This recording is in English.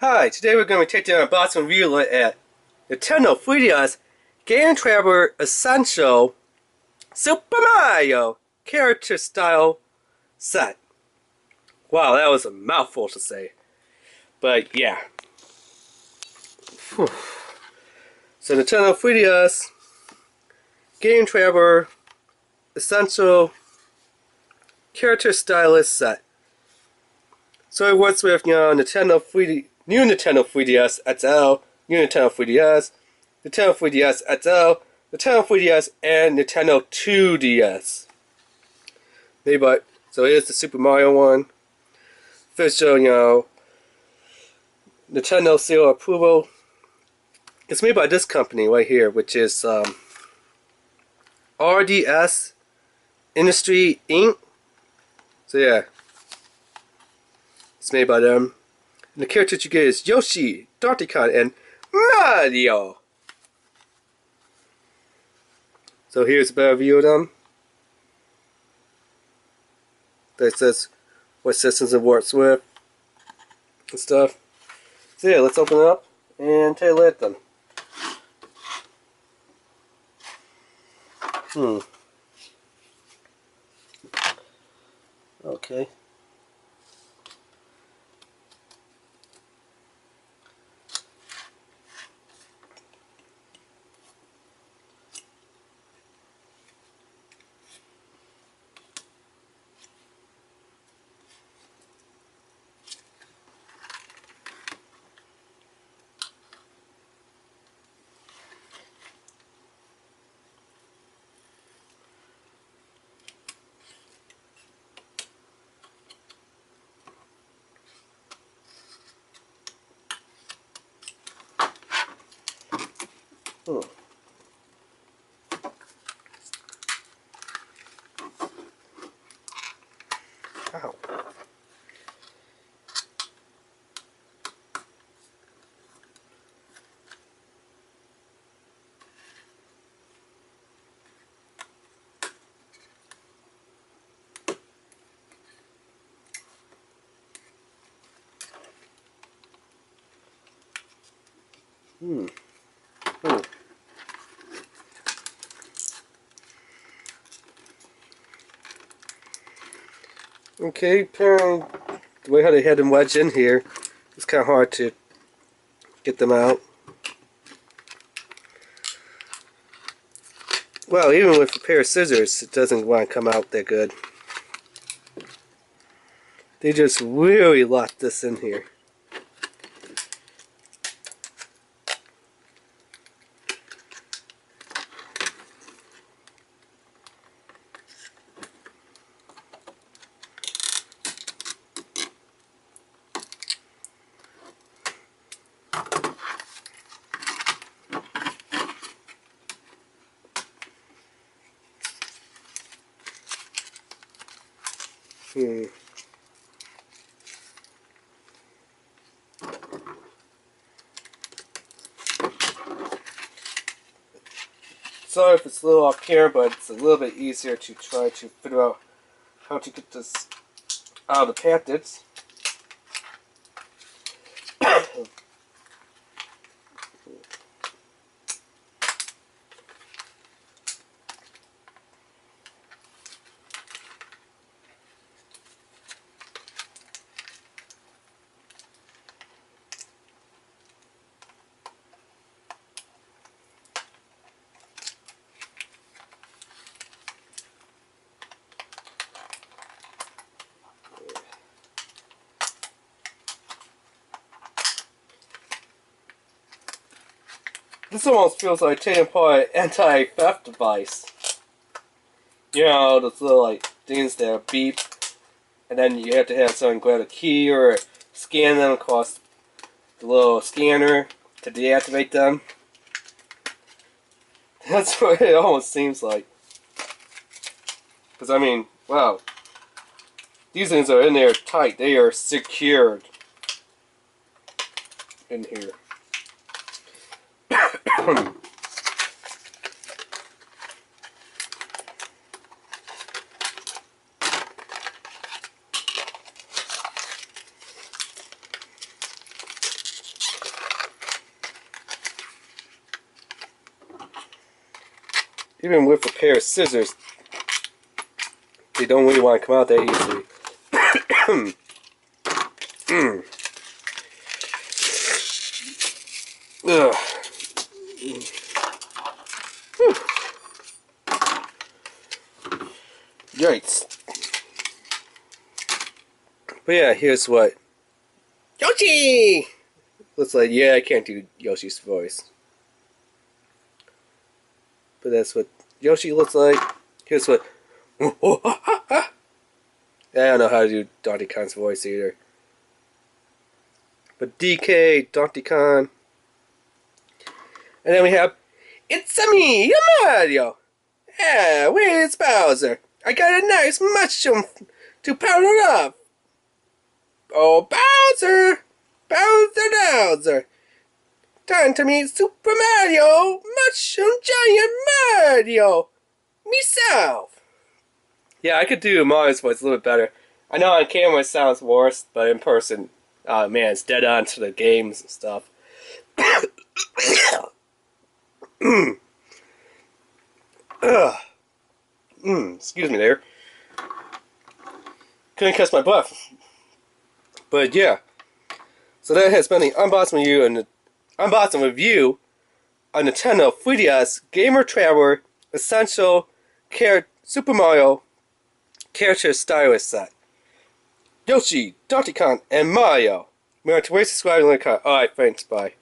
Hi, today we're going to take down a box and review look at Nintendo 3DS Game Traveler Essential Super Mario Character Style Set. Wow, that was a mouthful to say. But yeah. Whew. So Nintendo 3DS Game Traveler Essential Character Stylus Set. So it works with, Nintendo 3D, new Nintendo 3DS XL, new Nintendo 3DS, Nintendo 3DS XL, Nintendo 3DS, and Nintendo 2DS. So here's the Super Mario one. Official, Nintendo seal approval. It's made by this company right here, which is R.D.S. Industry Inc. So yeah, it's made by them. And the characters you get is YOSHi, Donkey Kong, and MARiO. So here's a better view of them. That says what systems it works with and stuff. So yeah, let's open it up and take a look at them. Okay. Ow. Hmm. Okay, apparently the way how they had them wedged in here, it's kind of hard to get them out. Well, even with a pair of scissors, it doesn't want to come out that good. They just really locked this in here. Sorry if it's a little off camera, but it's a little bit easier to try to figure out how to get this out of the packets. This almost feels like taking apart an anti-theft device. You know, those little like things that beep, and then you have to have someone grab a key or scan them across the little scanner to deactivate them. That's what it almost seems like. Because I mean, wow. These things are in there tight. They are secured in here. Even with a pair of scissors, they don't really want to come out that easily. Ugh. Yikes. But yeah, here's what YOSHi looks like. Yeah, I can't do Yoshi's voice. But that's what YOSHi looks like. Here's what... I don't know how to do Donkey Kong's voice either. But DK, Donkey Kong. And then we have... It's me, MARiO! Yeah, where's Bowser? I got a nice mushroom to powder up. Oh, Bowser! Bowser! Time to meet Super Mario! Mushroom Giant Mario! Myself! Yeah, I could do Mario's voice a little bit better. I know on camera it sounds worse, but in person, man, it's dead on to the games and stuff. Excuse me there. Couldn't catch my breath. But yeah. So that has been the unboxing review and the unboxing review on Nintendo 3DS Gamer Traveler Essential Super Mario Character Stylus Set. YOSHi, Donkey Kong, and MARiO. Remember to rate, subscribe, and like. Alright, thanks, bye.